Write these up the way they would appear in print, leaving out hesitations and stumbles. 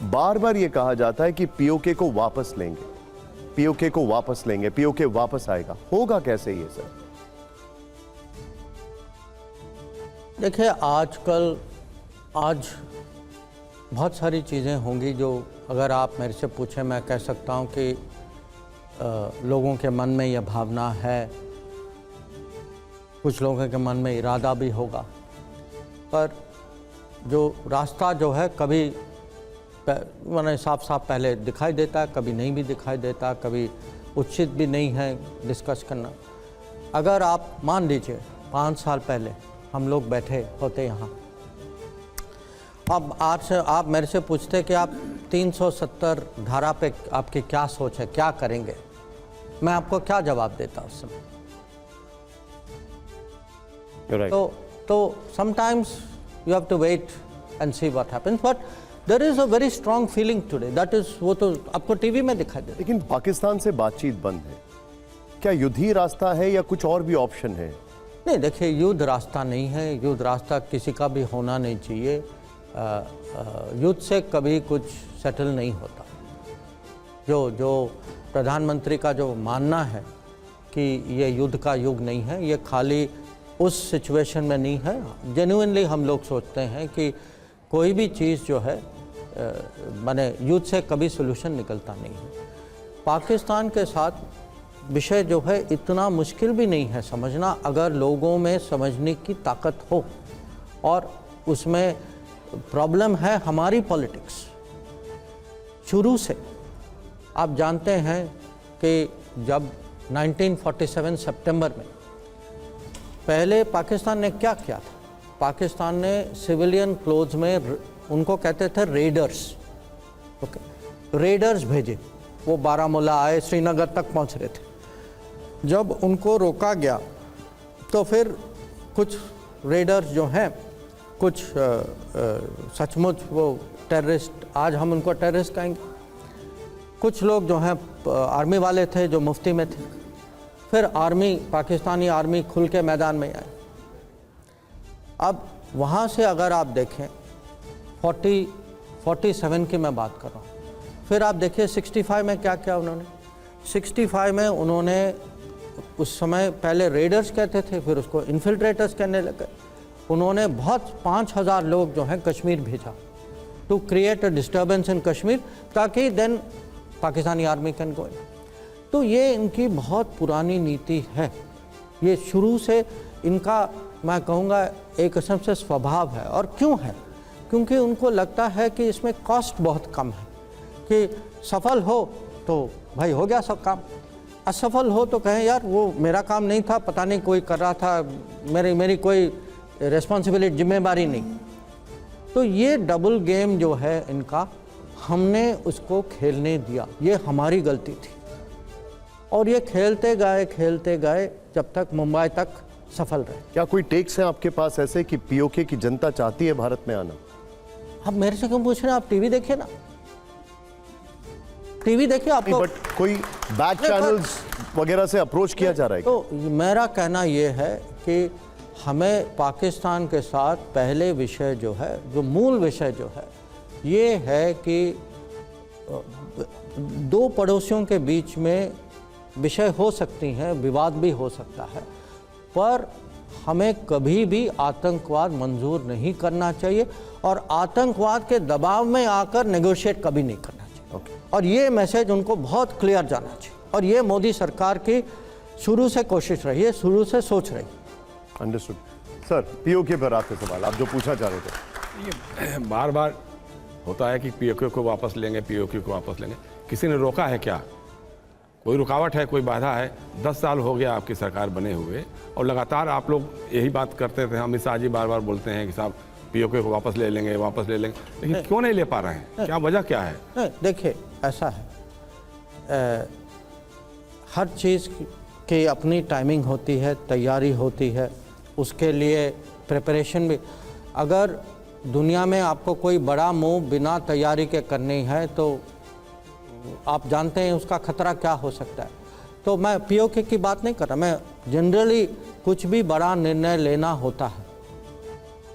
बार बार ये कहा जाता है कि पीओके को वापस लेंगे, पीओके को वापस लेंगे, पीओके वापस आएगा, होगा कैसे ये सर? देखिए, आज बहुत सारी चीज़ें होंगी जो अगर आप मेरे से पूछें, मैं कह सकता हूँ कि लोगों के मन में यह भावना है, कुछ लोगों के मन में इरादा भी होगा, पर जो रास्ता जो है कभी मैंने साफ साफ पहले दिखाई देता है, कभी नहीं भी दिखाई देता, कभी उचित भी नहीं है डिस्कस करना। अगर आप मान लीजिए 5 साल पहले हम लोग बैठे होते यहाँ, अब आज से आप मेरे से पूछते कि आप 370 धारा पे आपकी क्या सोच है, क्या करेंगे, मैं आपको क्या जवाब देता उस समय? तो sometimes you have to wait and see what happens, but there is a very strong feeling today, that is, वो तो आपको टीवी में दिखाई दे। लेकिन पाकिस्तान से बातचीत बंद है, क्या युद्ध ही रास्ता है या कुछ और भी ऑप्शन है? नहीं, देखिए, युद्ध रास्ता नहीं है, युद्ध रास्ता किसी का भी होना नहीं चाहिए। युद्ध से कभी कुछ सेटल नहीं होता। जो प्रधानमंत्री का जो मानना है कि ये युद्ध का युग नहीं है, ये खाली उस सिचुएशन में नहीं है। जेन्युइनली हम लोग सोचते हैं कि कोई भी चीज़ जो है माने युद्ध से कभी सोल्यूशन निकलता नहीं है। पाकिस्तान के साथ विषय जो है इतना मुश्किल भी नहीं है समझना, अगर लोगों में समझने की ताकत हो। और उसमें प्रॉब्लम है हमारी पॉलिटिक्स। शुरू से आप जानते हैं कि जब 1947 सितंबर में पहले पाकिस्तान ने क्या किया था, पाकिस्तान ने सिविलियन क्लोथ्स में, उनको कहते थे रेडर्स, ओके, रेडर्स भेजे। वो बारामूला आए, श्रीनगर तक पहुंच रहे थे। जब उनको रोका गया तो फिर कुछ रेडर्स जो हैं, कुछ सचमुच वो टेररिस्ट, आज हम उनको टेररिस्ट कहेंगे, कुछ लोग जो हैं आर्मी वाले थे जो मुफ्ती में थे। फिर आर्मी, पाकिस्तानी आर्मी खुल के मैदान में आई। अब वहाँ से अगर आप देखें 47 की मैं बात कर रहा हूँ, फिर आप देखिए 65 में क्या किया उन्होंने। 65 में उन्होंने उस समय पहले रेडर्स कहते थे, फिर उसको इन्फिल्ट्रेटर्स कहने लगे। उन्होंने बहुत 5000 लोग जो हैं कश्मीर भेजा to create a disturbance in Kashmir, ताकि then Pakistani army can go in. तो ये इनकी बहुत पुरानी नीति है, ये शुरू से इनका, मैं कहूँगा, एक किस्म से स्वभाव है। और क्यों है? क्योंकि उनको लगता है कि इसमें कॉस्ट बहुत कम है, कि सफल हो तो भाई हो गया सब काम, असफल हो तो कहें यार वो मेरा काम नहीं था, पता नहीं कोई कर रहा था, मेरी कोई रिस्पॉन्सिबिलिटी, जिम्मेदारी नहीं। तो ये डबल गेम जो है इनका, हमने उसको खेलने दिया, ये हमारी गलती थी। और ये खेलते गए जब तक मुंबई तक सफल रहे। क्या कोई टेक्स है आपके पास ऐसे कि पीओके की जनता चाहती है भारत में आना? आप मेरे से क्यों पूछ रहे हैं? आप टीवी देखिए ना, टीवी देखिए आपको। बट कोई बैक चैनल्स वगैरह से अप्रोच किया जा रहा है? तो मेरा कहना ये है कि हमें पाकिस्तान के साथ पहले विषय जो है, जो मूल विषय जो है, ये है कि दो पड़ोसियों के बीच में विषय हो सकती हैं, विवाद भी हो सकता है, पर हमें कभी भी आतंकवाद मंजूर नहीं करना चाहिए और आतंकवाद के दबाव में आकर नेगोशिएट कभी नहीं करना चाहिए। और ये मैसेज उनको बहुत क्लियर जाना चाहिए, और ये मोदी सरकार की शुरू से कोशिश रही है, शुरू से सोच रही है। अंडरस्टूड। सर, पीओके पर आते सवाल आप जो पूछना चाह रहे थे। बार बार होता है कि पीओके को वापस लेंगे, पीओके को वापस लेंगे। किसी ने रोका है क्या? कोई रुकावट है, कोई बाधा है? 10 साल हो गया आपकी सरकार बने हुए, और लगातार आप लोग यही बात करते थे। अमित शाह जी बार बार बोलते हैं कि साहब पीओके को वापस ले लेंगे, वापस ले लेंगे, लेकिन क्यों नहीं ले पा रहे हैं? क्या वजह क्या है? देखिए, ऐसा है, हर चीज़ की अपनी टाइमिंग होती है, तैयारी होती है, उसके लिए प्रिपरेशन भी। अगर दुनिया में आपको कोई बड़ा मूव बिना तैयारी के करनी है तो आप जानते हैं उसका खतरा क्या हो सकता है। तो मैं पीओके की बात नहीं कर रहा, मैं जनरली कुछ भी बड़ा निर्णय लेना होता है।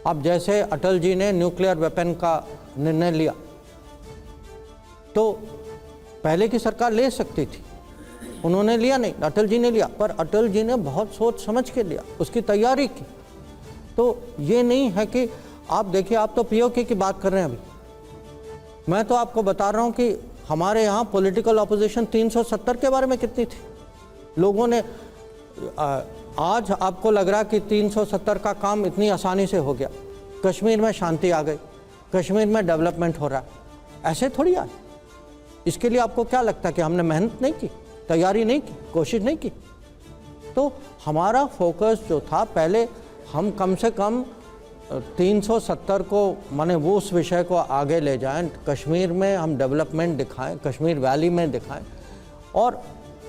अब जैसे अटल जी ने न्यूक्लियर वेपन का निर्णय लिया, तो पहले की सरकार ले सकती थी, उन्होंने लिया नहीं, अटल जी ने लिया, पर अटल जी ने बहुत सोच समझ के लिया, उसकी तैयारी की। तो ये नहीं है कि आप देखिए, आप तो पीओके की बात कर रहे हैं अभी, मैं तो आपको बता रहा हूँ कि हमारे यहाँ पॉलिटिकल ऑपोजिशन 370 के बारे में कितनी थी। लोगों ने आज आपको लग रहा कि 370 का काम इतनी आसानी से हो गया, कश्मीर में शांति आ गई, कश्मीर में डेवलपमेंट हो रहा है, ऐसे थोड़ी आए। इसके लिए आपको क्या लगता है कि हमने मेहनत नहीं की, तैयारी नहीं की, कोशिश नहीं की? तो हमारा फोकस जो था, पहले हम कम से कम 370 को माने वो उस विषय को आगे ले जाएं, कश्मीर में हम डेवलपमेंट दिखाएं, कश्मीर वैली में दिखाएं। और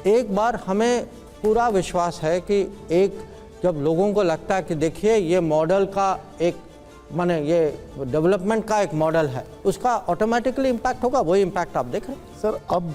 एक बार हमें पूरा विश्वास है कि एक जब लोगों को लगता है कि देखिए ये मॉडल का एक माने ये डेवलपमेंट का एक मॉडल है, उसका ऑटोमेटिकली इम्पैक्ट होगा, वही इम्पैक्ट आप देख रहे हैं। सर अब